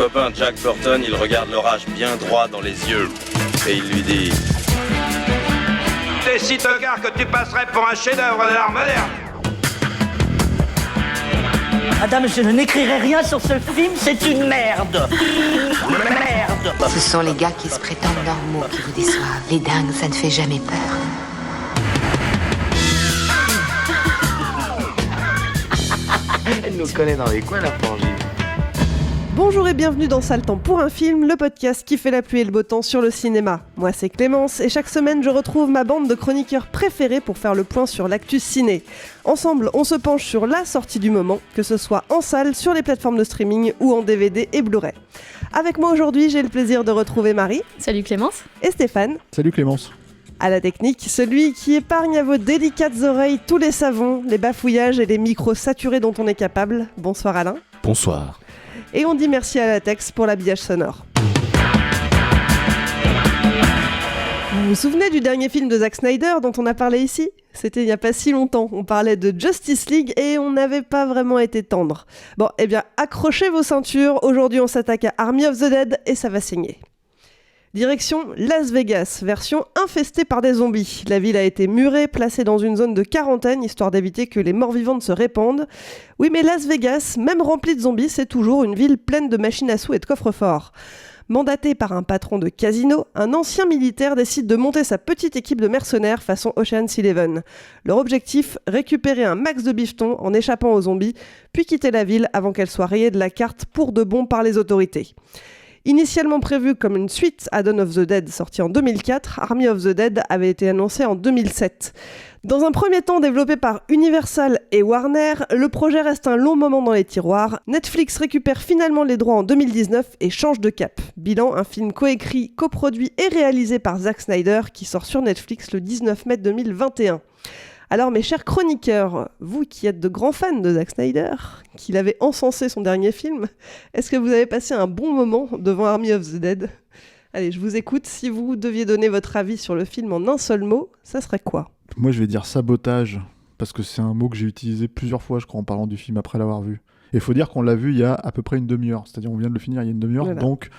copain Jack Burton, il regarde l'orage bien droit dans les yeux et il lui dit: T'es si tocard que tu passerais pour un chef-d'œuvre de l'art moderne. Madame, je n'écrirai rien sur ce film, c'est une merde. Merde. Ce sont les gars qui se prétendent normaux qui vous déçoivent. Les dingues, ça ne fait jamais peur. Elle nous connaît dans les coins, la frangine. Bonjour et bienvenue dans Sale Temps pour un film, le podcast qui fait la pluie et le beau temps sur le cinéma. Moi c'est Clémence et chaque semaine je retrouve ma bande de chroniqueurs préférés pour faire le point sur l'actu ciné. Ensemble, on se penche sur la sortie du moment, que ce soit en salle, sur les plateformes de streaming ou en DVD et Blu-ray. Avec moi aujourd'hui, j'ai le plaisir de retrouver Marie. Salut Clémence. Et Stéphane. Salut Clémence. À la technique, celui qui épargne à vos délicates oreilles tous les savons, les bafouillages et les micros saturés dont on est capable. Bonsoir Alain. Bonsoir. Et on dit merci à Latex pour l'habillage sonore. Vous vous souvenez du dernier film de Zack Snyder dont on a parlé ici ? C'était il n'y a pas si longtemps. On parlait de Justice League et on n'avait pas vraiment été tendre. Bon, eh bien, accrochez vos ceintures. Aujourd'hui, on s'attaque à Army of the Dead et ça va saigner. Direction Las Vegas, version infestée par des zombies. La ville a été murée, placée dans une zone de quarantaine, histoire d'éviter que les morts vivantes se répandent. Oui, mais Las Vegas, même remplie de zombies, c'est toujours une ville pleine de machines à sous et de coffres-forts. Mandaté par un patron de casino, un ancien militaire décide de monter sa petite équipe de mercenaires façon Ocean's 11. Leur objectif, récupérer un max de bifton en échappant aux zombies, puis quitter la ville avant qu'elle soit rayée de la carte pour de bon par les autorités. Initialement prévu comme une suite à Dawn of the Dead sortie en 2004, Army of the Dead avait été annoncé en 2007. Dans un premier temps développé par Universal et Warner, le projet reste un long moment dans les tiroirs. Netflix récupère finalement les droits en 2019 et change de cap. Bilan, un film coécrit, coproduit et réalisé par Zack Snyder qui sort sur Netflix le 19 mai 2021. Alors mes chers chroniqueurs, vous qui êtes de grands fans de Zack Snyder, qu'il avait encensé son dernier film, est-ce que vous avez passé un bon moment devant Army of the Dead ? Allez, je vous écoute. Si vous deviez donner votre avis sur le film en un seul mot, ça serait quoi ? Moi je vais dire sabotage, parce que c'est un mot que j'ai utilisé plusieurs fois, je crois, en parlant du film après l'avoir vu. Et il faut dire qu'on l'a vu il y a à peu près une demi-heure, c'est-à-dire on vient de le finir il y a une demi-heure, voilà. Donc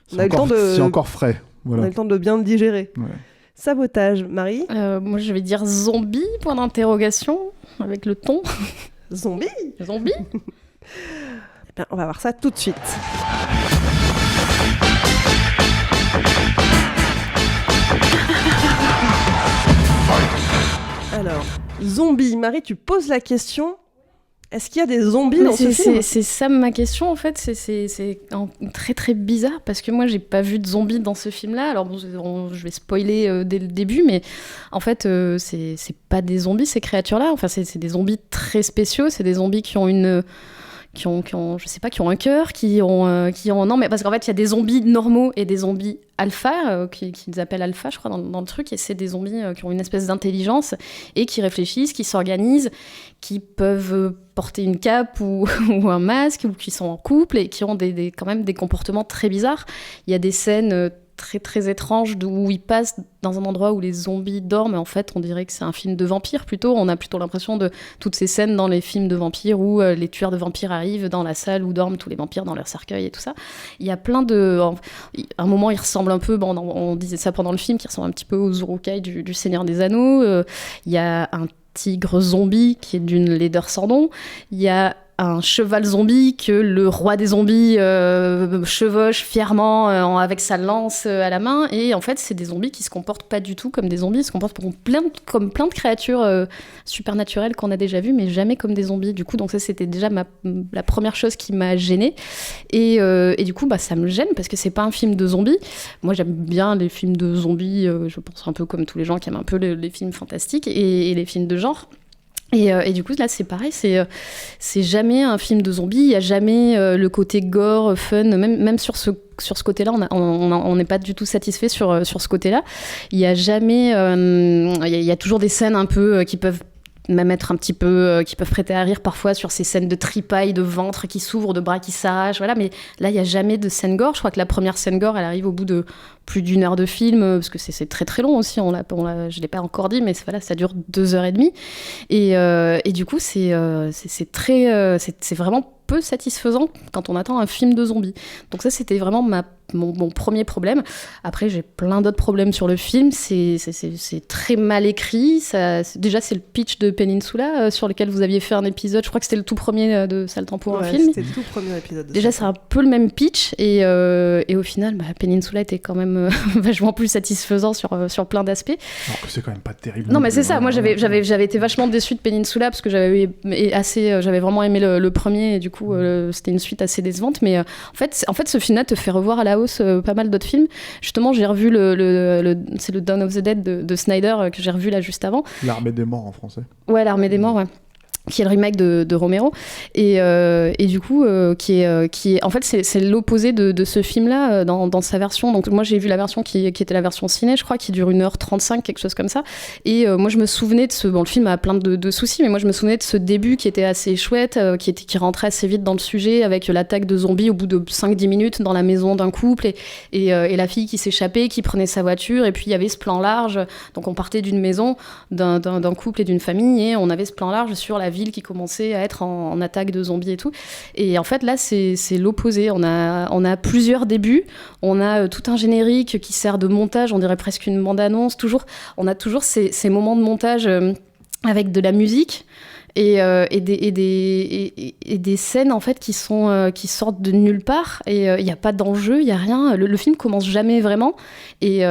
c'est encore frais. Voilà. On a eu le temps de bien le digérer. Ouais. Sabotage, Marie ? Moi je vais dire zombie, point d'interrogation, avec le ton. Zombie ? Zombie ? Eh bien, on va voir ça tout de suite. Alors, zombie, Marie, tu poses la question. Est-ce qu'il y a des zombies dans ce film ? C'est ça ma question en fait, c'est très très bizarre parce que moi j'ai pas vu de zombies dans ce film-là. Alors bon, je vais spoiler dès le début, mais en fait c'est pas des zombies ces créatures-là. Enfin c'est des zombies très spéciaux, c'est des zombies qui ont je sais pas, qui ont un cœur, non mais parce qu'en fait il y a des zombies normaux et des zombies alpha qu'ils appellent alpha je crois dans le truc, et c'est des zombies qui ont une espèce d'intelligence et qui réfléchissent, qui s'organisent, qui peuvent porter une cape ou un masque, ou qui sont en couple et qui ont quand même des comportements très bizarres. Il y a des scènes très très étrange où ils passent dans un endroit où les zombies dorment, et en fait on dirait que c'est un film de vampires plutôt. On a plutôt l'impression de toutes ces scènes dans les films de vampires où les tueurs de vampires arrivent dans la salle où dorment tous les vampires dans leur cercueil et tout ça. Il y a plein de... À un moment il ressemble un peu, on disait ça pendant le film, qui ressemble un petit peu aux Uruk-hai du Seigneur des Anneaux. Il y a un tigre zombie qui est d'une laideur sans nom. Il y a un cheval zombie que le roi des zombies chevauche fièrement avec sa lance à la main, et en fait c'est des zombies qui se comportent pas du tout comme des zombies, ils se comportent comme plein de créatures supernaturelles qu'on a déjà vues, mais jamais comme des zombies. Du coup donc ça c'était déjà la première chose qui m'a gênée, et du coup ça me gêne parce que c'est pas un film de zombies. Moi j'aime bien les films de zombies, je pense un peu comme tous les gens qui aiment un peu les films fantastiques et les films de genre. Et du coup là c'est pareil, c'est jamais un film de zombies, il y a jamais le côté gore, fun, même sur ce côté-là on n'est pas du tout satisfait sur ce côté-là. Il y a jamais il y a toujours des scènes un peu qui peuvent même être un petit peu qui peuvent prêter à rire parfois, sur ces scènes de tripaille, de ventre qui s'ouvre, de bras qui s'arrachent, voilà. Mais là il y a jamais de scène gore. Je crois que la première scène gore elle arrive au bout de plus d'1 heure de film, parce que c'est très très long aussi, je l'ai pas encore dit, mais voilà, ça dure 2h30, et du coup c'est vraiment peu satisfaisant quand on attend un film de zombies. Donc ça, c'était vraiment mon premier problème. Après, j'ai plein d'autres problèmes sur le film. C'est très mal écrit. Déjà, c'est le pitch de Peninsula sur lequel vous aviez fait un épisode. Je crois que c'était le tout premier de Sale Temps pour un film. C'était le tout premier épisode. Déjà, c'est un peu le même pitch. Et au final, Peninsula était quand même vachement plus satisfaisant sur plein d'aspects. Alors que c'est quand même pas terrible. Non, mais c'est ça. Moi, j'avais été vachement déçue de Peninsula parce que j'avais vraiment aimé le premier. Et du coup, c'était une suite assez décevante. Mais en fait, ce film-là te fait revoir à la hausse pas mal d'autres films. Justement, j'ai revu c'est le Dawn of the Dead de Snyder que j'ai revu là juste avant. L'Armée des morts en français. Ouais, L'Armée des morts, ouais. Qui est le remake de Romero et du coup qui est en fait c'est l'opposé de ce film là dans sa version. Donc moi j'ai vu la version qui était la version ciné, je crois, qui dure 1h35, quelque chose comme ça, et moi je me souvenais de le film a plein de soucis, mais moi je me souvenais de ce début qui était assez chouette, qui rentrait assez vite dans le sujet avec l'attaque de zombies au bout de 5-10 minutes dans la maison d'un couple et la fille qui s'échappait, qui prenait sa voiture, et puis il y avait ce plan large, donc on partait d'une maison d'un couple et d'une famille, et on avait ce plan large sur la ville qui commençait à être en attaque de zombies et tout. Et en fait, là, c'est l'opposé. On a plusieurs débuts. On a tout un générique qui sert de montage, on dirait presque une bande-annonce. On a toujours ces moments de montage avec de la musique et des scènes en fait qui sortent de nulle part, et il n'y a pas d'enjeu, il y a rien, le film commence jamais vraiment, et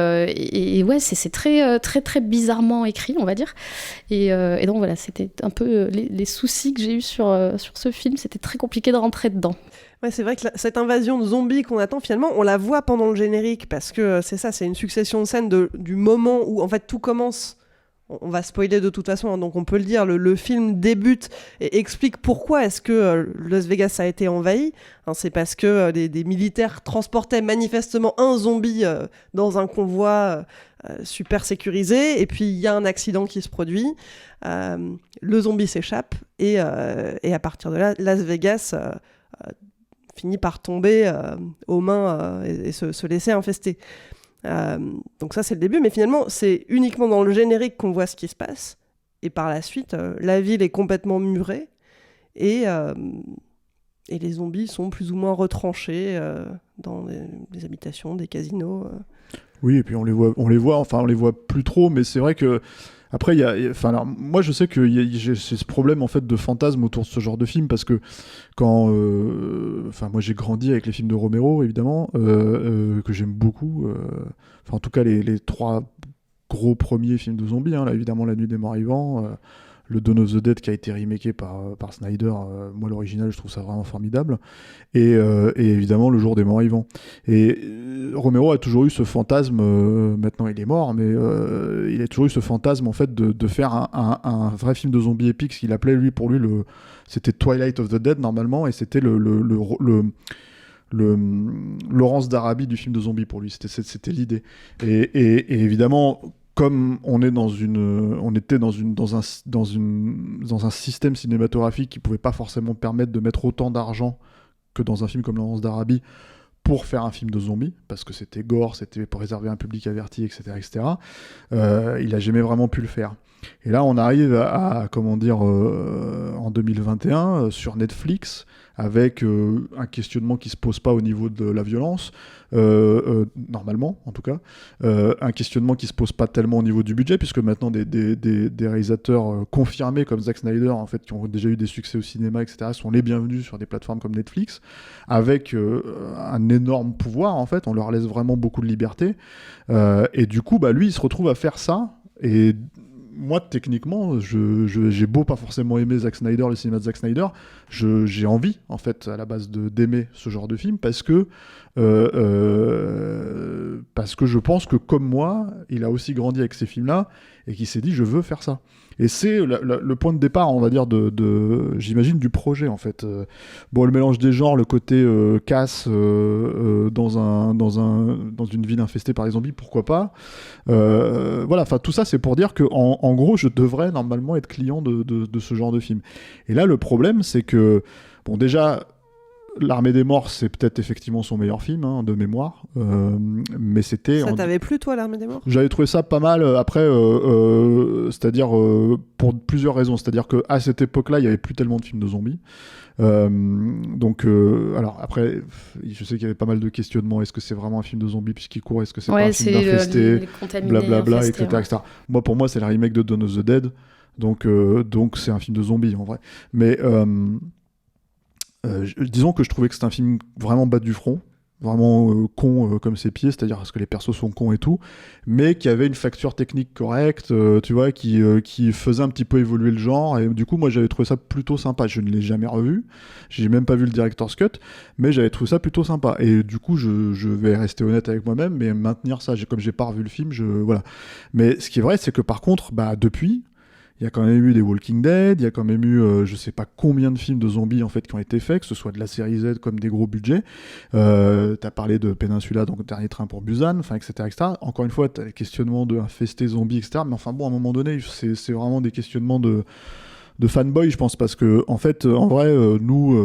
ouais, c'est très très très bizarrement écrit, on va dire, et donc voilà, c'était un peu les soucis que j'ai eu sur ce film. C'était très compliqué de rentrer dedans. Ouais, c'est vrai que cette invasion de zombies qu'on attend, finalement, on la voit pendant le générique, parce que c'est une succession de scènes du moment où en fait tout commence. On va spoiler de toute façon, hein, donc on peut le dire, le film débute et explique pourquoi est-ce que Las Vegas a été envahi. Hein, c'est parce que des militaires transportaient manifestement un zombie dans un convoi super sécurisé, et puis il y a un accident qui se produit, le zombie s'échappe, et à partir de là, Las Vegas finit par tomber aux mains et se laisser infester. Donc ça, c'est le début, mais finalement c'est uniquement dans le générique qu'on voit ce qui se passe, et par la suite la ville est complètement murée, et les zombies sont plus ou moins retranchés dans des habitations, des casinos. Oui, et puis on les voit plus trop, mais c'est vrai que après, moi je sais que j'ai ce problème en fait de fantasme autour de ce genre de film, parce que quand, moi j'ai grandi avec les films de Romero évidemment, que j'aime beaucoup. En tout cas les 3 gros premiers films de zombies, hein, là évidemment La Nuit des Morts Vivants, le Dawn of the Dead qui a été remaké par Snyder, moi l'original je trouve ça vraiment formidable, et évidemment Le Jour des Morts Vivants. Et Romero a toujours eu ce fantasme, maintenant il est mort, mais il a toujours eu ce fantasme en fait de faire un vrai film de zombies épique, ce qu'il appelait pour lui c'était Twilight of the Dead normalement, et c'était le Laurence d'Arabie du film de zombies pour lui, c'était l'idée. Et évidemment, comme on était dans un système cinématographique qui pouvait pas forcément permettre de mettre autant d'argent que dans un film comme Laurence d'Arabie pour faire un film de zombies, parce que c'était gore, c'était pour réserver un public averti, etc., il a jamais vraiment pu le faire. Et là, on arrive en 2021 sur Netflix, avec un questionnement qui se pose pas au niveau de la violence, normalement en tout cas, un questionnement qui se pose pas tellement au niveau du budget, puisque maintenant des réalisateurs confirmés comme Zack Snyder, en fait, qui ont déjà eu des succès au cinéma, etc., sont les bienvenus sur des plateformes comme Netflix, avec un énorme pouvoir, en fait, on leur laisse vraiment beaucoup de liberté, et du coup, lui, il se retrouve à faire ça, et moi, techniquement, j'ai beau pas forcément aimer Zack Snyder, le cinéma de Zack Snyder, j'ai envie, en fait, à la base, d'aimer ce genre de film, parce que je pense que, comme moi, il a aussi grandi avec ces films-là, et qu'il s'est dit, je veux faire ça. Et c'est le point de départ, on va dire, j'imagine, du projet, en fait. Le mélange des genres, le côté casse dans une ville infestée par les zombies, pourquoi pas. Tout ça, c'est pour dire que, en gros, je devrais normalement être client de ce genre de film. Et là, le problème, c'est que, déjà, L'Armée des Morts, c'est peut-être effectivement son meilleur film, de mémoire. Mais c'était... Ça t'avait plu, toi, L'Armée des Morts ? J'avais trouvé ça pas mal. Après, c'est-à-dire pour plusieurs raisons. C'est-à-dire qu'à cette époque-là, il n'y avait plus tellement de films de zombies. Alors après, je sais qu'il y avait pas mal de questionnements. Est-ce que c'est vraiment un film de zombies puisqu'il court ? Est-ce que c'est pas un film d'infesté ? Blablabla, etc. Pour moi, c'est la remake de Dawn of the Dead. Donc c'est un film de zombies en vrai. Mais disons que je trouvais que c'était un film vraiment bas du front, vraiment con comme ses pieds, c'est-à-dire parce que les persos sont cons et tout, mais qui avait une facture technique correcte, tu vois, qui faisait un petit peu évoluer le genre. Et du coup, moi, j'avais trouvé ça plutôt sympa. Je ne l'ai jamais revu, j'ai même pas vu le director's cut, mais j'avais trouvé ça plutôt sympa. Et du coup, je vais rester honnête avec moi-même, mais maintenir ça, comme j'ai pas revu le film, voilà. Mais ce qui est vrai, c'est que par contre, depuis, il y a quand même eu des Walking Dead, il y a quand même eu je sais pas combien de films de zombies en fait qui ont été faits, que ce soit de la série Z comme des gros budgets. T'as parlé de Peninsula, donc Dernier Train pour Busan, etc., etc. Encore une fois, t'as les questionnements de infestés zombies, etc. Mais enfin bon, à un moment donné, c'est vraiment des questionnements de fanboy, je pense, parce que en fait, en vrai, nous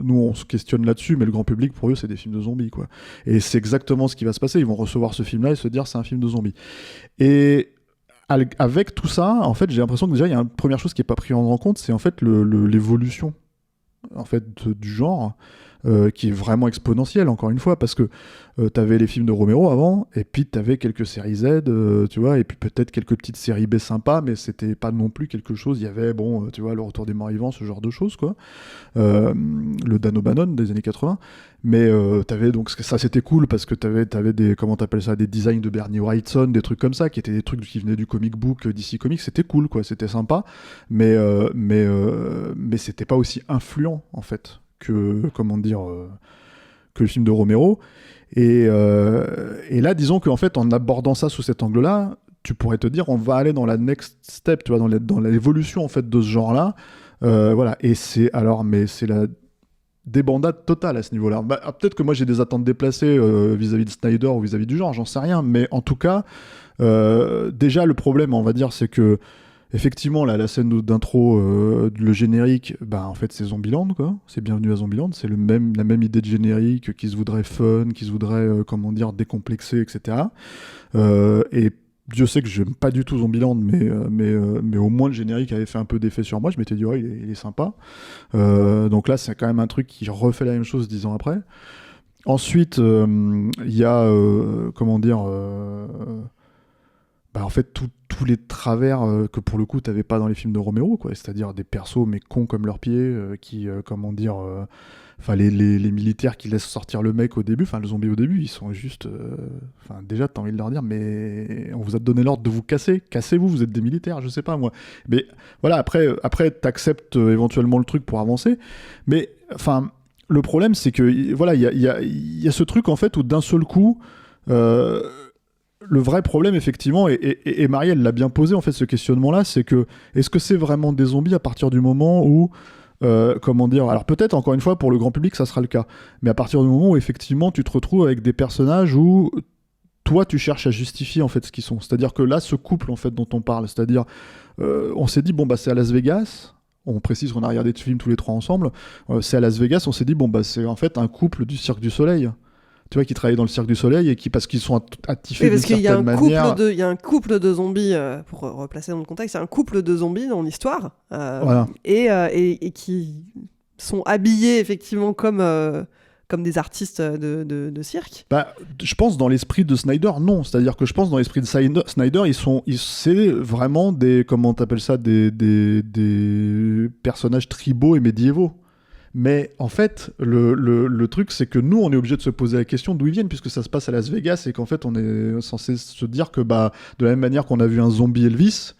on se questionne là-dessus, mais le grand public, pour eux, c'est des films de zombies, quoi. Et c'est exactement ce qui va se passer. Ils vont recevoir ce film-là et se dire c'est un film de zombies. Et avec tout ça, en fait, j'ai l'impression que déjà, il y a une première chose qui n'est pas prise en compte, c'est en fait l'évolution en fait, du genre, qui est vraiment exponentielle, encore une fois, parce que t'avais les films de Romero avant, et puis t'avais quelques séries Z, tu vois, et puis peut-être quelques petites séries B sympas, mais c'était pas non plus quelque chose. Il y avait, tu vois, Le Retour des Morts Vivants, ce genre de choses, quoi. Le Dan O'Bannon des années 80. Mais t'avais donc ça, c'était cool parce que t'avais des, comment t'appelles ça, des designs de Bernie Wrightson, des trucs comme ça, qui étaient des trucs qui venaient du comic book DC Comics. C'était cool, quoi, c'était sympa, mais c'était pas aussi influent en fait que le film de Romero. Et là, disons qu'en fait, en abordant ça sous cet angle-là, tu pourrais te dire, on va aller dans la next step, tu vois, dans l'évolution en fait de ce genre-là. Voilà. Et c'est la débandade totale à ce niveau-là. Peut-être que moi j'ai des attentes déplacées vis-à-vis de Snyder ou vis-à-vis du genre, j'en sais rien. Mais en tout cas, déjà le problème, on va dire, c'est que effectivement, la scène d'intro, le générique, en fait, c'est Zombieland, quoi. C'est Bienvenue à Zombieland. C'est la même idée de générique qui se voudrait fun, qui se voudrait, décomplexé, etc. Et Dieu sait que j'aime pas du tout Zombieland, mais au moins le générique avait fait un peu d'effet sur moi. Je m'étais dit, ouais, il est sympa. Donc là, c'est quand même un truc qui refait la même chose 10 ans après. Ensuite, il y a, en fait, tous les travers que pour le coup t'avais pas dans les films de Romero, quoi. C'est-à-dire des persos mais cons comme leurs pieds, qui les militaires qui laissent sortir le mec au début, le zombie au début, ils sont juste, déjà t'as envie de leur dire, mais on vous a donné l'ordre de vous cassez-vous, vous êtes des militaires, je sais pas moi. Mais voilà, après t'acceptes éventuellement le truc pour avancer, mais le problème c'est que voilà, il y a ce truc en fait où d'un seul coup le vrai problème, effectivement, et Marie, elle l'a bien posé, en fait, ce questionnement-là, c'est que, est-ce que c'est vraiment des zombies à partir du moment où, alors peut-être, encore une fois, pour le grand public, ça sera le cas, mais à partir du moment où, effectivement, tu te retrouves avec des personnages où, toi, tu cherches à justifier, en fait, ce qu'ils sont. C'est-à-dire que là, ce couple, en fait, dont on parle, c'est-à-dire, on s'est dit, c'est à Las Vegas. On précise qu'on a regardé ce film tous les trois ensemble. C'est à Las Vegas, on s'est dit, c'est en fait un couple du Cirque du Soleil. Tu vois, qui travaillent dans le Cirque du Soleil et parce qu'ils sont attifés d'une certaine manière. Il y a un couple de zombies, pour replacer dans le contexte, il y a un couple de zombies dans l'histoire, voilà. et qui sont habillés effectivement comme des artistes de cirque. Je pense dans l'esprit de Snyder, non. C'est-à-dire que je pense dans l'esprit de Snyder, c'est vraiment des, comment t'appelles ça, des personnages tribaux et médiévaux. Mais en fait, le truc, c'est que nous, on est obligé de se poser la question d'où ils viennent, puisque ça se passe à Las Vegas, et qu'en fait, on est censé se dire que, de la même manière qu'on a vu un zombie Elvis,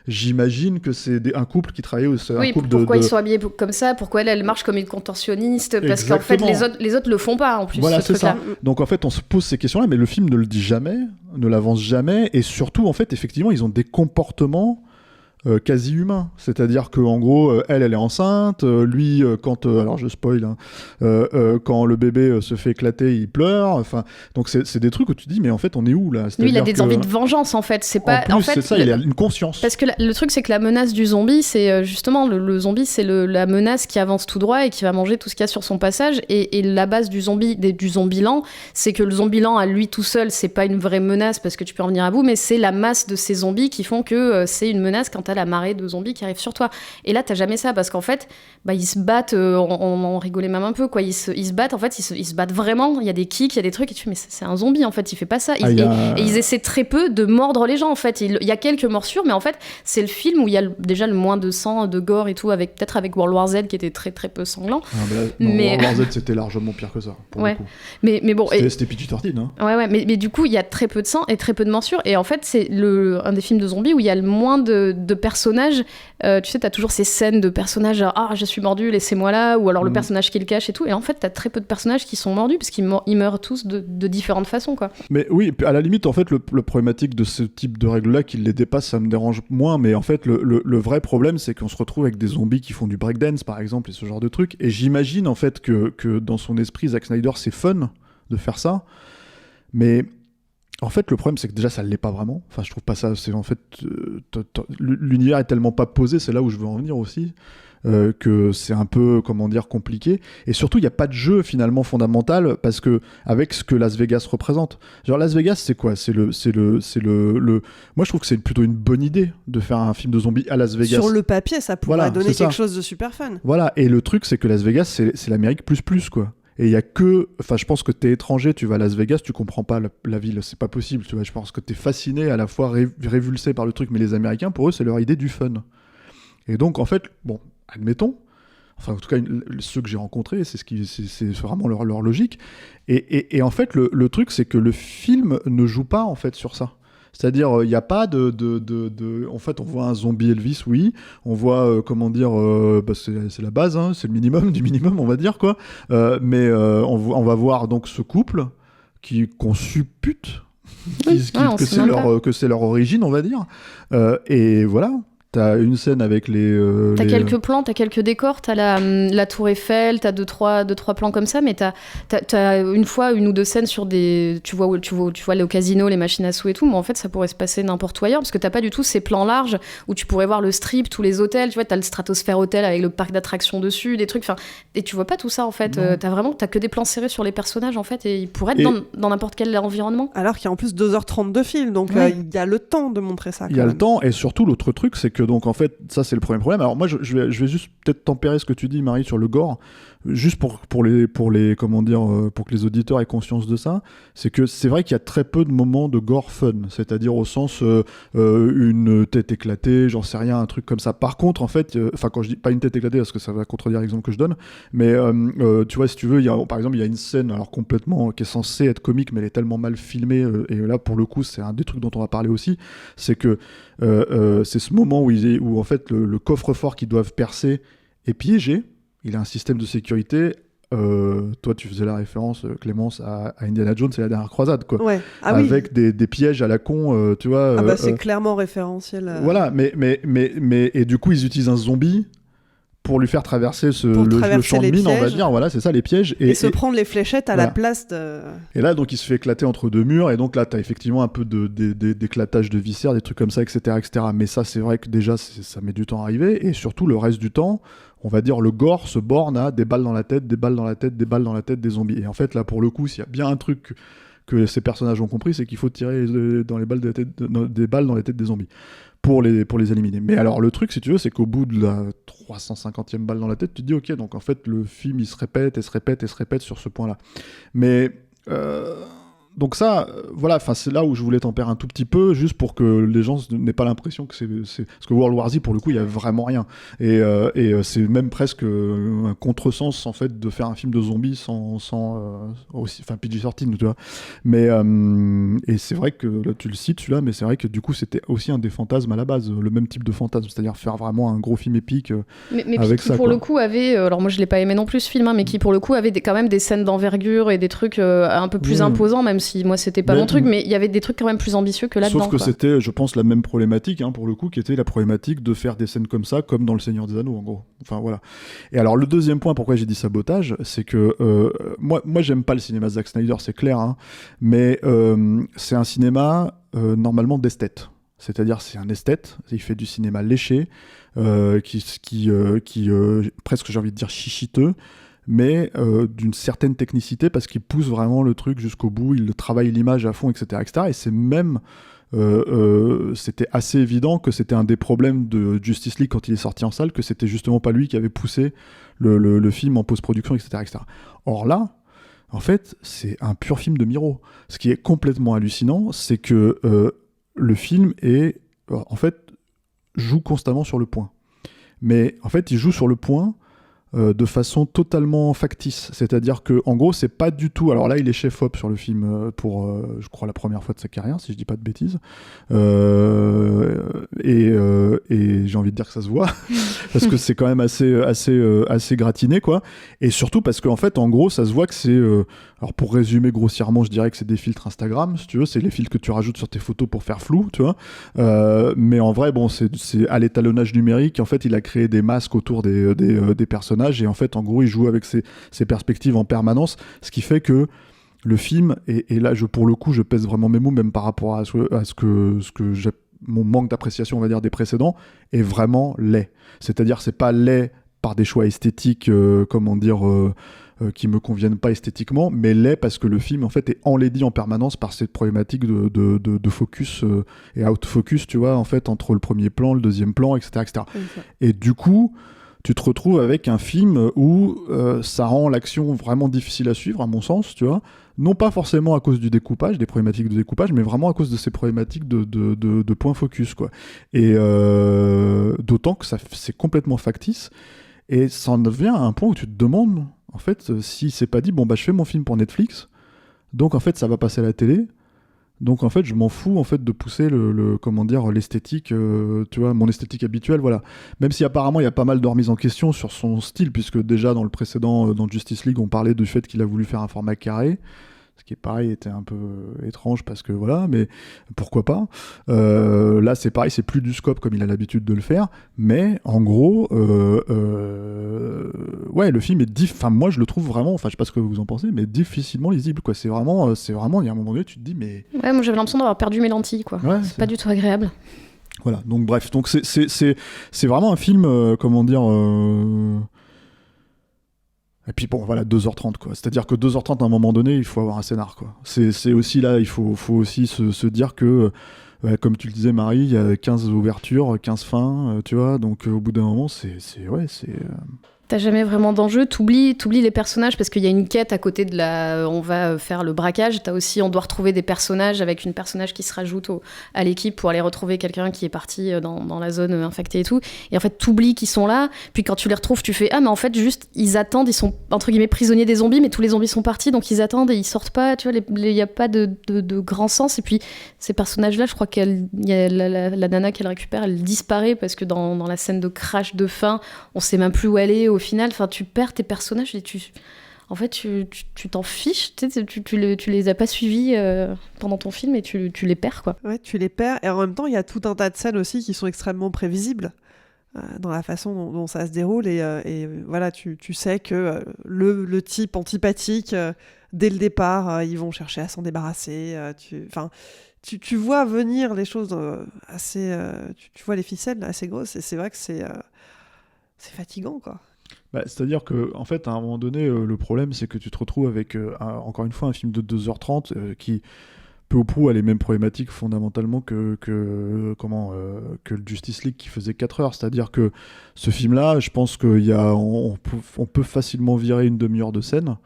j'imagine que c'est un couple qui travaillait aussi. Oui, pourquoi ils sont habillés comme ça, pourquoi elle marche comme une contorsionniste, parce qu'en fait, les autres le font pas, en plus. Voilà, c'est ça. Donc en fait, on se pose ces questions-là, mais le film ne le dit jamais, ne l'avance jamais, et surtout, en fait, effectivement, ils ont des comportements quasi humain, c'est-à-dire que en gros elle est enceinte, lui quand alors je spoil hein, quand le bébé se fait éclater il pleure, enfin donc c'est des trucs où tu te dis mais en fait on est où là? Lui il a des envies de vengeance en fait, c'est pas en fait c'est ça, il a une conscience parce que le truc c'est que la menace du zombie c'est justement le zombie c'est la menace qui avance tout droit et qui va manger tout ce qu'il y a sur son passage et la base du zombie-land c'est que le zombie-land à lui tout seul c'est pas une vraie menace parce que tu peux en venir à bout mais c'est la masse de ces zombies qui font que c'est une menace quand t'as la marée de zombies qui arrive sur toi. Et là, t'as jamais ça, parce qu'en fait, ils se battent, on rigolait même un peu, quoi. Ils se battent, en fait, ils se battent vraiment. Il y a des kicks, il y a des trucs, et tu fais, mais c'est un zombie, en fait, il fait pas ça. Et ils essaient très peu de mordre les gens, en fait. Il y a quelques morsures, mais en fait, c'est le film où il y a déjà le moins de sang, de gore et tout, peut-être avec World War Z, qui était très, très peu sanglant. World War Z, c'était largement pire que ça, pour le coup. Mais bon... C'était PG-13, hein. Ouais, mais du coup, il y a très peu de sang et très peu de morsures, et en fait, c'est un des films de zombies où il y a le moins de personnages, tu sais, t'as toujours ces scènes de personnages genre, je suis mordu, laissez-moi là, ou alors le personnage qui le cache et tout, et en fait t'as très peu de personnages qui sont mordus parce qu'ils meurent tous de différentes façons, quoi. Mais oui, à la limite en fait le problématique de ce type de règles là qui les dépasse ça me dérange moins, mais en fait le vrai problème c'est qu'on se retrouve avec des zombies qui font du breakdance par exemple et ce genre de trucs, et j'imagine en fait que dans son esprit Zack Snyder c'est fun de faire ça, mais en fait, le problème, c'est que déjà, ça ne l'est pas vraiment. Enfin, je trouve pas ça... C'est en fait... l'univers est tellement pas posé, c'est là où je veux en venir aussi, que c'est un peu, comment dire, compliqué. Et surtout, il n'y a pas de jeu, finalement, fondamental, parce que, avec ce que Las Vegas représente. Genre, Las Vegas, c'est quoi ? Moi, je trouve que c'est plutôt une bonne idée de faire un film de zombies à Las Vegas. Sur le papier, ça pourrait donner quelque chose de super fun. Voilà, et le truc, c'est que Las Vegas, c'est l'Amérique plus, quoi. Et il y a que... Enfin, je pense que t'es étranger, tu vas à Las Vegas, tu comprends pas la ville, c'est pas possible, tu vois. Je pense que t'es fasciné, à la fois révulsé par le truc, mais les Américains, pour eux, c'est leur idée du fun. Et donc, en fait, bon, admettons, enfin, en tout cas, ceux que j'ai rencontrés, c'est vraiment leur logique. Et en fait, le truc, c'est que le film ne joue pas, en fait, sur ça. C'est-à-dire, il n'y a pas En fait, on voit un zombie Elvis, oui. On voit, c'est la base, hein, c'est le minimum du minimum, on va dire, quoi. Mais on va voir donc ce couple qu'on suppute que c'est leur origine, on va dire. Et voilà. T'as une scène avec T'as quelques plans, t'as quelques décors, t'as la tour Eiffel, t'as deux, trois plans comme ça, mais t'as une ou deux scènes sur des... Tu vois les casinos, les machines à sous et tout, mais en fait, ça pourrait se passer n'importe où ailleurs, parce que t'as pas du tout ces plans larges où tu pourrais voir le strip, tous les hôtels, tu vois, t'as le Stratosphere Hotel avec le parc d'attractions dessus, des trucs, enfin... Et tu vois pas tout ça, en fait. T'as que des plans serrés sur les personnages, en fait, et ils pourraient être dans n'importe quel environnement. Alors qu'il y a en plus 2h30 de film, donc il y a le temps de montrer ça. Il y a le temps, et surtout, l'autre truc, c'est que donc en fait ça c'est le premier problème. Alors moi je vais juste peut-être tempérer ce que tu dis Marie sur le gore, juste pour les comment dire, pour que les auditeurs aient conscience de ça. C'est que c'est vrai qu'il y a très peu de moments de gore fun, c'est-à-dire au sens une tête éclatée, j'en sais rien, un truc comme ça. Par contre en fait, enfin quand je dis pas une tête éclatée parce que ça va contredire l'exemple que je donne, mais tu vois, si tu veux, par exemple il y a une scène alors complètement qui est censée être comique mais elle est tellement mal filmée, et là pour le coup c'est un des trucs dont on va parler aussi, c'est que c'est ce moment où en fait le coffre-fort qu'ils doivent percer est piégé. Il a un système de sécurité. Toi, tu faisais la référence, Clémence, à Indiana Jones et la dernière croisade, quoi. Ouais. Avec des pièges à la con, tu vois. C'est clairement référentiel. Voilà, mais et du coup, ils utilisent un zombie pour lui faire traverser le champ de mine, on va dire. Voilà, c'est ça, les pièges. Et se prendre les fléchettes à la place de... Et là, donc, il se fait éclater entre deux murs. Et donc là, t'as effectivement un peu d'éclatage de viscères, des trucs comme ça, etc., etc. Mais ça, c'est vrai que déjà, ça met du temps à arriver. Et surtout, le reste du temps, on va dire, le gore se borne à des balles dans la tête, des balles dans la tête, des balles dans la tête des zombies. Et en fait, là, pour le coup, s'il y a bien un truc que ces personnages ont compris, c'est qu'il faut tirer des balles dans les têtes des zombies pour les éliminer. Mais alors, le truc, si tu veux, c'est qu'au bout de la 350e balle dans la tête, tu te dis, ok, donc en fait, le film, il se répète et se répète et se répète sur ce point-là. Mais... donc ça, voilà, c'est là où je voulais tempérer un tout petit peu, juste pour que les gens n'aient pas l'impression que c'est... Parce que World War Z, pour le coup, il y a vraiment rien. Et c'est même presque un contresens, en fait, de faire un film de zombies sans PG-13, tu vois. Mais, et c'est vrai que, là, tu le cites, celui-là, mais c'est vrai que, du coup, c'était aussi un des fantasmes à la base, le même type de fantasme, c'est-à-dire faire vraiment un gros film épique mais avec qui, ça, pour quoi. le coup, avait... alors, moi, je l'ai pas aimé non plus, ce film, mais qui, pour le coup, avait quand même des scènes d'envergure et des trucs un peu plus imposants, même si moi c'était pas mon truc, mais il y avait des trucs quand même plus ambitieux que là-dedans. Sauf que quoi. c'était, je pense, la même problématique, pour le coup, qui était la problématique de faire des scènes comme ça, comme dans Le Seigneur des Anneaux, en gros. Enfin, voilà. Et alors, le deuxième point, pourquoi j'ai dit sabotage, c'est que moi, j'aime pas le cinéma de Zack Snyder, c'est clair, mais c'est un cinéma, normalement, d'esthète. C'est-à-dire, c'est un esthète, il fait du cinéma léché, qui presque, j'ai envie de dire, chichiteux, mais d'une certaine technicité, parce qu'il pousse vraiment le truc jusqu'au bout, il travaille l'image à fond, etc. etc. Et c'est même... c'était assez évident que c'était un des problèmes de Justice League quand il est sorti en salle, que c'était justement pas lui qui avait poussé le film en post-production, etc., etc. Or là, en fait, c'est un pur film de Miro. Ce qui est complètement hallucinant, c'est que le film joue constamment sur le point. Mais en fait, il joue sur le point de façon totalement factice. C'est-à-dire que, en gros, c'est pas du tout... Alors là, il est chef-op sur le film pour, je crois, la première fois de sa carrière, si je dis pas de bêtises. Et j'ai envie de dire que ça se voit, parce que c'est quand même assez gratiné, quoi. Et surtout parce qu'en fait, en gros, ça se voit que c'est... alors, pour résumer grossièrement, je dirais que c'est des filtres Instagram, si tu veux. C'est les filtres que tu rajoutes sur tes photos pour faire flou, tu vois. Mais en vrai, bon, c'est à l'étalonnage numérique. En fait, il a créé des masques autour des personnages. Et en fait, en gros, il joue avec ses perspectives en permanence, ce qui fait que le film, et là, pour le coup, je pèse vraiment mes mots, même par rapport à ce que mon manque d'appréciation, on va dire, des précédents, est vraiment laid. C'est-à-dire, c'est pas laid par des choix esthétiques, qui me conviennent pas esthétiquement, mais laid parce que le film, en fait, est enlaidi en permanence par cette problématique de focus et out-focus, tu vois, en fait, entre le premier plan, le deuxième plan, etc., etc. Okay. Et du coup, tu te retrouves avec un film où ça rend l'action vraiment difficile à suivre, à mon sens, tu vois. Non pas forcément à cause du découpage, des problématiques de découpage, mais vraiment à cause de ces problématiques de point focus, quoi. Et d'autant que c'est complètement factice, et ça en devient à un point où tu te demandes, en fait, si c'est pas dit, bon, bah, je fais mon film pour Netflix, donc en fait, ça va passer à la télé. Donc en fait, je m'en fous en fait de pousser l'esthétique, tu vois, mon esthétique habituelle, voilà. Même si apparemment il y a pas mal de remises en question sur son style, puisque déjà dans le précédent, dans Justice League, on parlait du fait qu'il a voulu faire un format carré, ce qui est pareil, était un peu étrange parce que voilà, mais pourquoi pas. Là c'est pareil, c'est plus du scope comme il a l'habitude de le faire, mais en gros, ouais, le film est moi je le trouve vraiment, enfin je sais pas ce que vous en pensez, mais difficilement lisible, quoi. C'est vraiment, il y a un moment donné, tu te dis mais... Ouais, moi j'avais l'impression d'avoir perdu mes lentilles, quoi. Ouais, c'est pas du tout agréable. Voilà, donc bref, donc c'est vraiment un film, Et puis bon, voilà, 2h30, quoi. C'est-à-dire que 2h30, à un moment donné, il faut avoir un scénar, quoi. C'est aussi là, il faut aussi se dire que, comme tu le disais, Marie, il y a 15 ouvertures, 15 fins, tu vois, donc au bout d'un moment, T'as jamais vraiment d'enjeu, t'oublies les personnages parce qu'il y a une quête à côté de on va faire le braquage, t'as aussi, on doit retrouver des personnages avec une personnage qui se rajoute à l'équipe pour aller retrouver quelqu'un qui est parti dans la zone infectée et tout, et en fait t'oublies qu'ils sont là, puis quand tu les retrouves tu fais mais en fait juste ils attendent, ils sont entre guillemets prisonniers des zombies, mais tous les zombies sont partis donc ils attendent et ils sortent pas, tu vois, il y a pas de grand sens. Et puis ces personnages là, je crois qu'il y a la nana qu'elle récupère, elle disparaît parce que dans la scène de crash de fin on sait même plus où elle est. Au final, tu perds tes personnages et tu t'en fiches, tu les as pas suivis pendant ton film et tu les perds, quoi. Ouais, tu les perds, et en même temps il y a tout un tas de scènes aussi qui sont extrêmement prévisibles dans la façon dont ça se déroule, et voilà, tu sais que le type antipathique, dès le départ, ils vont chercher à s'en débarrasser, tu vois venir les choses assez... tu vois les ficelles assez grosses, et c'est vrai que c'est fatigant, quoi. C'est-à-dire que, en fait, à un moment donné, le problème, c'est que tu te retrouves avec, encore une fois, un film de 2h30 qui, peu ou prou, a les mêmes problématiques fondamentalement que le Justice League qui faisait 4 heures. C'est-à-dire que ce film-là, je pense qu'on peut facilement virer une demi-heure de scène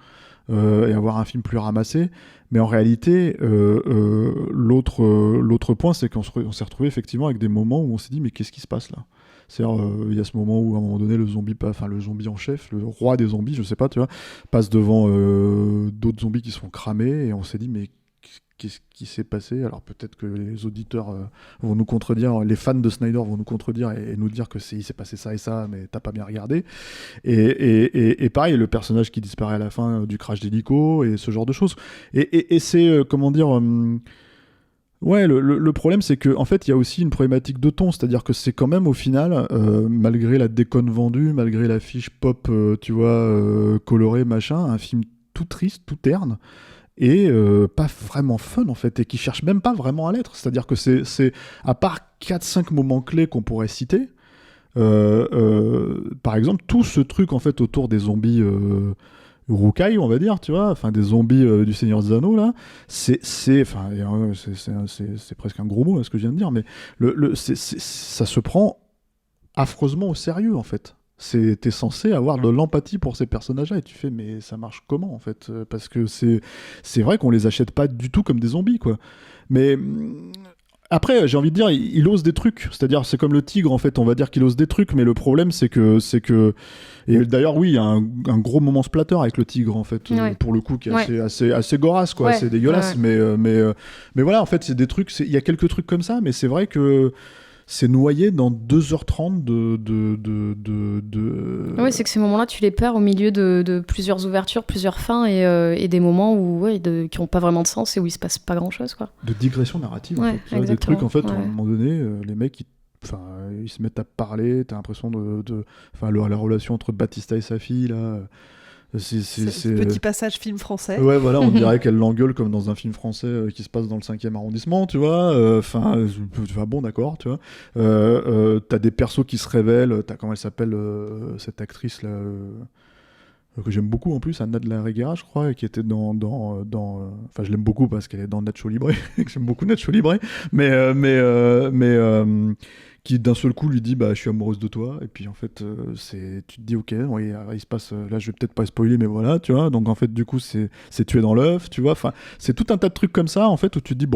et avoir un film plus ramassé. Mais en réalité, l'autre point, c'est qu'on s'est retrouvé effectivement avec des moments où on s'est dit, mais qu'est-ce qui se passe là ? C'est-à-dire, il y a ce moment où, à un moment donné, le zombie en chef, le roi des zombies, je sais pas, tu vois, passe devant d'autres zombies qui sont cramés, et on s'est dit, mais qu'est-ce qui s'est passé. Alors peut-être que les auditeurs vont nous contredire, les fans de Snyder vont nous contredire et nous dire que il s'est passé ça et ça, mais t'as pas bien regardé. Et pareil, le personnage qui disparaît à la fin du crash d'hélico et ce genre de choses. Et c'est, comment dire... Ouais, le problème, c'est qu'en fait, il y a aussi une problématique de ton, c'est-à-dire que c'est quand même, au final, malgré la déconne vendue, malgré l'affiche pop, tu vois, colorée, machin, un film tout triste, tout terne, et pas vraiment fun, en fait, et qui cherche même pas vraiment à l'être. C'est-à-dire que c'est à part 4-5 moments clés qu'on pourrait citer, par exemple, tout ce truc, en fait, autour des zombies... Rukai, on va dire, tu vois, enfin des zombies du Seigneur des Anneaux là, c'est presque un gros mot, ce que je viens de dire, mais ça se prend affreusement au sérieux en fait. T'es censé avoir de l'empathie pour ces personnages-là et tu fais mais ça marche comment en fait, parce que c'est vrai qu'on les achète pas du tout comme des zombies quoi, mais après, j'ai envie de dire, il ose des trucs. C'est-à-dire, c'est comme le tigre, en fait. On va dire qu'il ose des trucs, mais le problème, c'est que... Et d'ailleurs, oui, il y a un gros moment splatter avec le tigre, en fait, pour le coup, qui est assez gorasse, quoi. C'est dégueulasse, mais voilà, en fait, c'est des trucs... Il y a quelques trucs comme ça, mais c'est vrai que c'est noyé dans 2h30 Oui, c'est que ces moments-là, tu les perds au milieu de plusieurs ouvertures, plusieurs fins et des moments où, qui n'ont pas vraiment de sens et où il se passe pas grand-chose, quoi. De digression narrative, en fait. Des trucs, en fait, à un moment donné, les mecs, ils se mettent à parler, t'as l'impression la relation entre Batista et sa fille, là... C'est petit passage film français. Ouais, voilà, on dirait qu'elle l'engueule comme dans un film français qui se passe dans le 5e arrondissement, tu vois. Enfin, bon, d'accord, tu vois. T'as des persos qui se révèlent. T'as, comment elle s'appelle, cette actrice là, que j'aime beaucoup en plus, Anna de la Reguera, je crois, qui était dans enfin, je l'aime beaucoup parce qu'elle est dans Nacho Libre, que j'aime beaucoup Nacho Libre, mais qui d'un seul coup lui dit je suis amoureuse de toi, et puis en fait tu te dis ok, oui, il se passe, là je vais peut-être pas spoiler mais voilà, tu vois, donc en fait du coup c'est tué dans l'œuf, tu vois, enfin c'est tout un tas de trucs comme ça en fait où tu te dis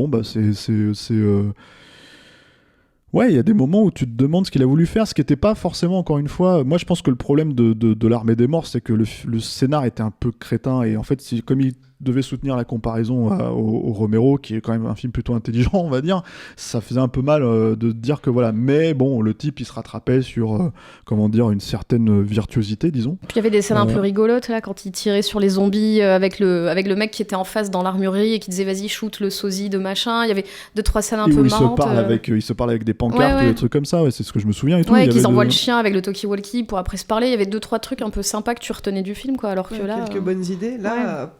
ouais, il y a des moments où tu te demandes ce qu'il a voulu faire, ce qui n'était pas forcément, encore une fois... Moi, je pense que le problème de l'Armée des Morts, c'est que le scénar était un peu crétin, et en fait, comme il devait soutenir la comparaison au Romero, qui est quand même un film plutôt intelligent, on va dire, ça faisait un peu mal de dire que voilà... Mais bon, le type, il se rattrapait sur, comment dire, une certaine virtuosité, disons. Puis il y avait des scènes un peu rigolotes, là, quand il tirait sur les zombies avec le mec qui était en face dans l'armurerie et qui disait « Vas-y, shoot le sosie de machin ». Il y avait 2-3 scènes un peu marrantes. Il se parle avec des pancartes, des trucs comme ça, c'est ce que je me souviens et tout. Ouais, qu'ils envoient le chien avec le talkie-walkie pour après se parler. Il y avait 2-3 trucs un peu sympas que tu retenais du film, quoi, alors que là... Quelques bonnes idées, là...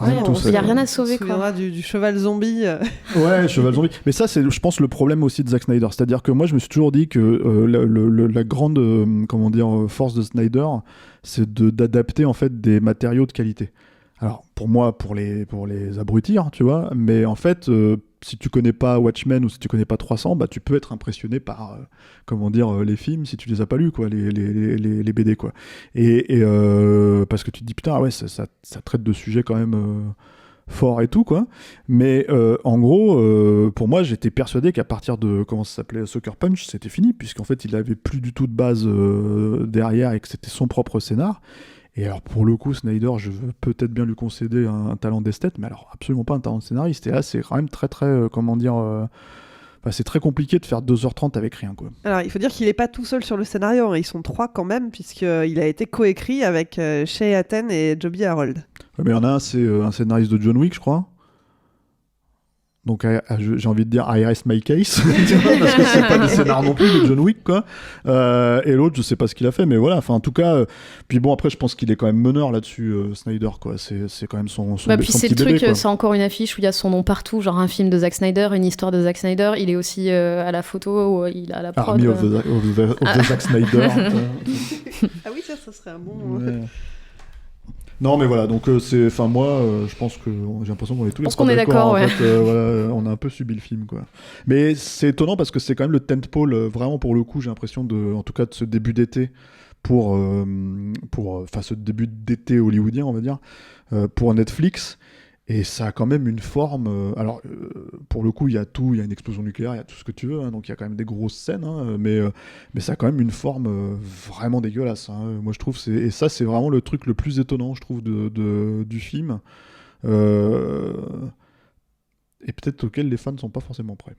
il n'y a rien à sauver. On se souviendra du cheval zombie. Ouais, cheval zombie. Mais ça, c'est, je pense, le problème aussi de Zack Snyder. C'est-à-dire que moi, je me suis toujours dit que la grande force de Snyder, c'est d'adapter en fait des matériaux de qualité. Alors, pour moi, pour les abrutir, tu vois, mais en fait... si tu connais pas Watchmen ou si tu connais pas 300, tu peux être impressionné par les films si tu les as pas lus, quoi, les BD, quoi. Et parce que tu te dis putain, ouais, ça traite de sujets quand même forts et tout, quoi. Mais en gros, pour moi, j'étais persuadé qu'à partir de comment ça s'appelait, Sucker Punch, c'était fini, puisqu'en fait, il avait plus du tout de base derrière et que c'était son propre scénar. Et alors, pour le coup, Snyder, je veux peut-être bien lui concéder un talent d'esthète, mais alors absolument pas un talent de scénariste. Et là, c'est quand même très, très, c'est très compliqué de faire 2h30 avec rien, quoi. Alors, il faut dire qu'il n'est pas tout seul sur le scénario, hein. Ils sont 3 quand même, puisqu'il a été coécrit avec Shea Hatten et Joby Harold. Ouais, mais il y en a un, c'est un scénariste de John Wick, je crois. Donc j'ai envie de dire I rest my case parce que c'est pas des scénars non plus de John Wick, quoi. Et l'autre, je sais pas ce qu'il a fait, mais voilà, enfin en tout cas puis bon, après je pense qu'il est quand même meneur là-dessus, Snyder, quoi. C'est quand même son puis c'est le truc, c'est encore une affiche où il y a son nom partout, genre un film de Zack Snyder, une histoire de Zack Snyder. Il est aussi à la photo, où il a la prod. Army of the Zack Snyder. Ah oui, ça serait un bon... Ouais. Non, mais voilà, donc moi, je pense que j'ai l'impression qu'on est tous les trois d'accord. En fait, voilà, on a un peu subi le film, quoi. Mais c'est étonnant parce que c'est quand même le tentpole, vraiment pour le coup, j'ai l'impression en tout cas de ce début d'été pour ce début d'été hollywoodien, on va dire, pour Netflix. Et ça a quand même une forme... pour le coup, il y a tout, il y a une explosion nucléaire, il y a tout ce que tu veux, hein, donc il y a quand même des grosses scènes, hein, mais ça a quand même une forme vraiment dégueulasse. Hein. Moi, je trouve... Et ça, c'est vraiment le truc le plus étonnant, je trouve, du film. et peut-être auquel les fans ne sont pas forcément prêts.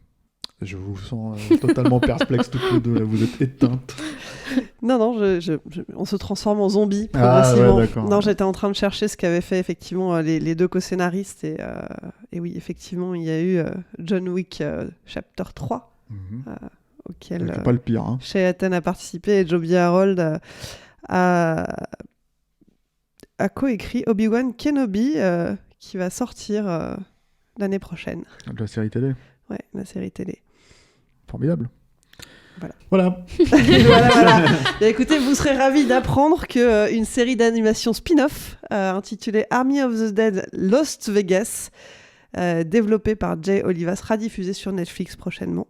Je vous sens totalement perplexe toutes les deux, là, vous êtes éteintes. Non, on se transforme en zombie progressivement. Ouais, d'accord. Non, j'étais en train de chercher ce qu'avaient fait effectivement les deux co-scénaristes et oui, effectivement, il y a eu John Wick Chapter 3 auquel pas le pire, hein. Shea-Ten a participé et Joby Harold a coécrit Obi-Wan Kenobi qui va sortir l'année prochaine. La série télé. Ouais, la série télé. Formidable. Voilà. Voilà. Et écoutez, vous serez ravis d'apprendre qu'une série d'animation spin-off intitulée Army of the Dead Lost Vegas, développée par Jay Oliva, sera diffusée sur Netflix prochainement.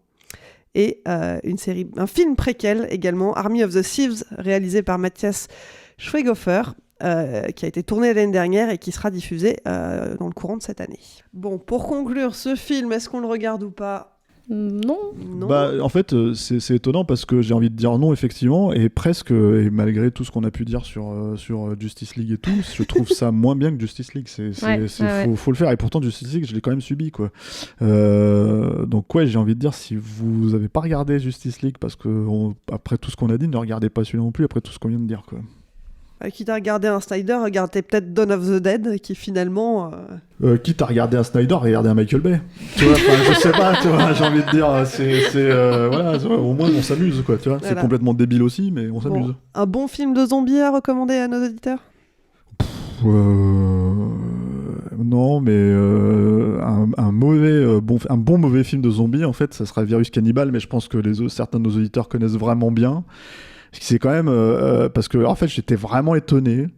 Et un film préquel également, Army of the Thieves, réalisé par Matthias Schweighöfer, qui a été tourné l'année dernière et qui sera diffusé dans le courant de cette année. Bon, pour conclure ce film, est-ce qu'on le regarde ou pas ? Non. Bah, en fait, c'est étonnant parce que j'ai envie de dire non, effectivement, et presque, et malgré tout ce qu'on a pu dire sur Justice League et tout, je trouve ça moins bien que Justice League. Faut le faire, et pourtant Justice League, je l'ai quand même subi, quoi. Donc ouais, j'ai envie de dire, si vous avez pas regardé Justice League, parce que après tout ce qu'on a dit, ne regardez pas celui-là non plus, après tout ce qu'on vient de dire, quoi. Quitte à regarder un Snyder, regardez peut-être Dawn of the Dead, qui finalement... Quitte à regarder un Snyder, regardez un Michael Bay. Tu vois, je sais pas, tu vois, j'ai envie de dire, voilà, au moins on s'amuse, quoi, tu vois. Voilà. C'est complètement débile aussi, mais on s'amuse. Un bon film de zombies à recommander à nos auditeurs ? Non, mais un bon mauvais film de zombies, en fait, ça sera Virus Cannibal, mais je pense que certains de nos auditeurs connaissent vraiment bien. C'est quand même parce que en fait j'étais vraiment étonné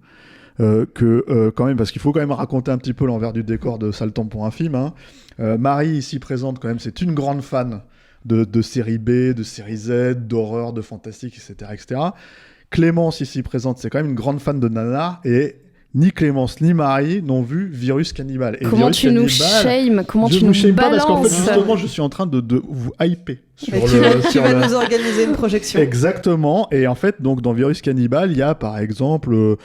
que quand même, parce qu'il faut quand même raconter un petit peu l'envers du décor de Sale Temps pour un film, hein. Marie ici présente quand même, c'est une grande fan de série B, de série Z, d'horreur, de fantastique, etc. Clémence ici présente, c'est quand même une grande fan de nanar, et ni Clémence ni Marie n'ont vu Virus Cannibal. Et comment Virus tu Cannibal, nous shames, comment tu nous nous balances, parce qu'en fait balances. justement je suis en train de vous hyper. Tu vas nous organiser une projection. Exactement. Et en fait, donc dans Virus Cannibal, il y a par exemple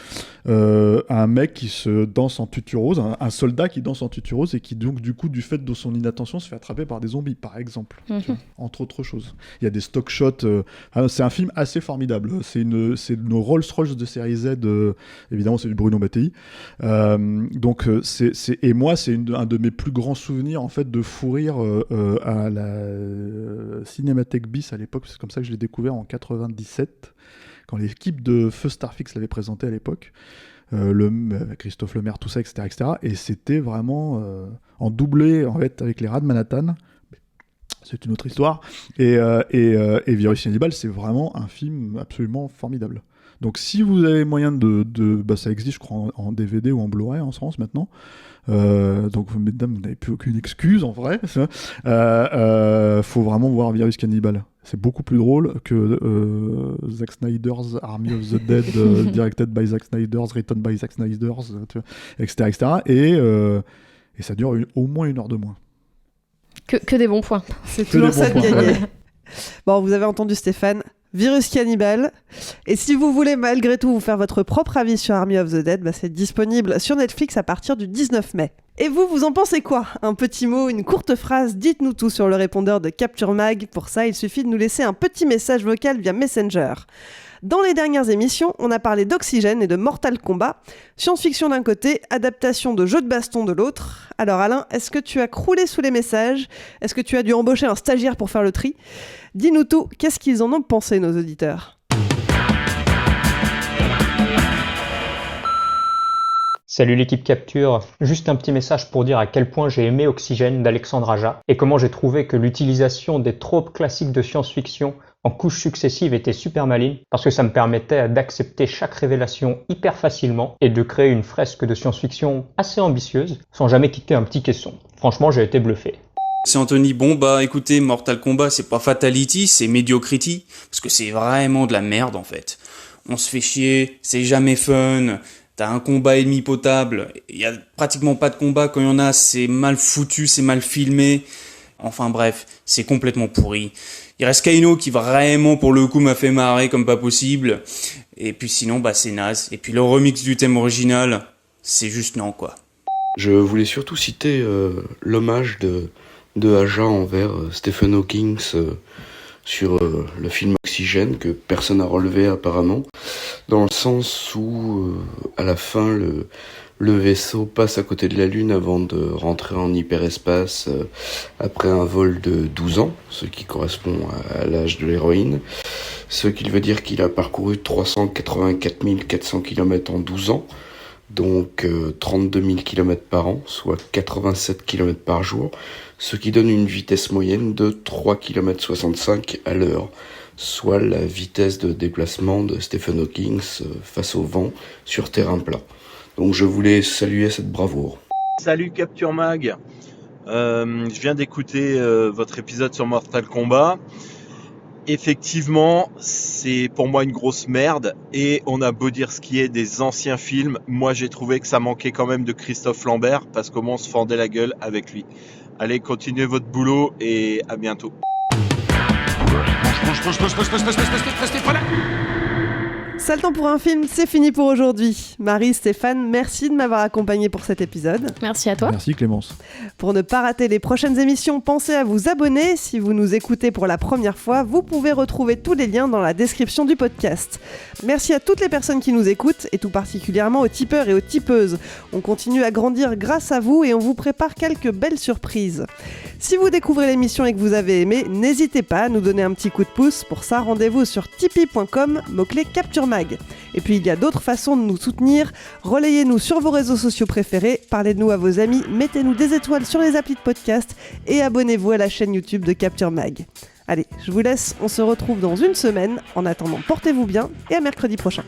un mec qui se danse en tutu rose, un soldat qui danse en tutu rose et qui donc du coup, du fait de son inattention, se fait attraper par des zombies, par exemple, tu vois, entre autres choses. Il y a des stock shots. C'est un film assez formidable. C'est nos Rolls-Royce de série Z. Évidemment, c'est du Bruno Mattei. Donc et moi, c'est un de mes plus grands souvenirs en fait de fou rire à la Cinémathèque Bis à l'époque, c'est comme ça que je l'ai découvert en 97, quand l'équipe de Feu Starfix l'avait présenté à l'époque, Christophe Lemaire, tout ça, etc. Et c'était vraiment en doublé en fait avec les rats de Manhattan. C'est une autre histoire. Et Virus Cannibal, c'est vraiment un film absolument formidable. Donc si vous avez moyen ça existe je crois en DVD ou en Blu-ray en France maintenant, donc mesdames, vous n'avez plus aucune excuse en vrai, faut vraiment voir Virus Cannibal. C'est beaucoup plus drôle que Zack Snyder's Army of the Dead, directed by Zack Snyder, written by Zack Snyder, etc. Et ça dure au moins 1 heure de moins. Que des bons points. C'est toujours ça de gagner. Bon, vous avez entendu Stéphane. Virus Cannibal. Et si vous voulez malgré tout vous faire votre propre avis sur Army of the Dead, c'est disponible sur Netflix à partir du 19 mai. Et vous en pensez quoi ? Un petit mot, une courte phrase, dites-nous tout sur le répondeur de Capture Mag. Pour ça, il suffit de nous laisser un petit message vocal via Messenger. Dans les dernières émissions, on a parlé d'Oxygène et de Mortal Kombat. Science-fiction d'un côté, adaptation de jeux de baston de l'autre. Alors Alain, est-ce que tu as croulé sous les messages ? Est-ce que tu as dû embaucher un stagiaire pour faire le tri ? Dis-nous tout, qu'est-ce qu'ils en ont pensé, nos auditeurs ? Salut l'équipe Capture, juste un petit message pour dire à quel point j'ai aimé Oxygène d'Alexandre Aja et comment j'ai trouvé que l'utilisation des tropes classiques de science-fiction en couches successives était super maligne parce que ça me permettait d'accepter chaque révélation hyper facilement et de créer une fresque de science-fiction assez ambitieuse sans jamais quitter un petit caisson. Franchement, j'ai été bluffé. C'est Anthony. Bon écoutez, Mortal Kombat c'est pas Fatality, c'est Mediocrity, parce que c'est vraiment de la merde en fait. On se fait chier, c'est jamais fun, t'as un combat ennemi potable, y a pratiquement pas de combat, quand y en a c'est mal foutu, c'est mal filmé, enfin bref, c'est complètement pourri. Il reste Kaino qui vraiment pour le coup m'a fait marrer comme pas possible, et puis sinon c'est naze, et puis le remix du thème original, c'est juste non quoi. Je voulais surtout citer l'hommage de Aja envers Stephen Hawking sur le film Oxygène, que personne n'a relevé apparemment, dans le sens où à la fin le vaisseau passe à côté de la Lune avant de rentrer en hyperespace après un vol de 12 ans, ce qui correspond à l'âge de l'héroïne, ce qui veut dire qu'il a parcouru 384 400 km en 12 ans, donc 32 000 km par an, soit 87 km par jour, ce qui donne une vitesse moyenne de 3,65 km à l'heure, soit la vitesse de déplacement de Stephen Hawking face au vent sur terrain plat. Donc je voulais saluer cette bravoure. Salut Capture Mag, je viens d'écouter votre épisode sur Mortal Kombat. Effectivement, c'est pour moi une grosse merde, et on a beau dire ce qui est des anciens films, moi j'ai trouvé que ça manquait quand même de Christophe Lambert, parce qu'au moins on se fendait la gueule avec lui. Allez, continuez votre boulot et à bientôt. Ça le temps pour un film, c'est fini pour aujourd'hui. Marie, Stéphane, merci de m'avoir accompagné pour cet épisode. Merci à toi. Merci Clémence. Pour ne pas rater les prochaines émissions, pensez à vous abonner. Si vous nous écoutez pour la première fois, vous pouvez retrouver tous les liens dans la description du podcast. Merci à toutes les personnes qui nous écoutent, et tout particulièrement aux tipeurs et aux tipeuses. On continue à grandir grâce à vous et on vous prépare quelques belles surprises. Si vous découvrez l'émission et que vous avez aimé, n'hésitez pas à nous donner un petit coup de pouce. Pour ça, rendez-vous sur tipeee.com, mot-clé Capture Mag. Et puis il y a d'autres façons de nous soutenir. Relayez-nous sur vos réseaux sociaux préférés, parlez de nous à vos amis, mettez-nous des étoiles sur les applis de podcast et abonnez-vous à la chaîne YouTube de Capture Mag. Allez, je vous laisse, on se retrouve dans une semaine. En attendant, portez-vous bien et à mercredi prochain.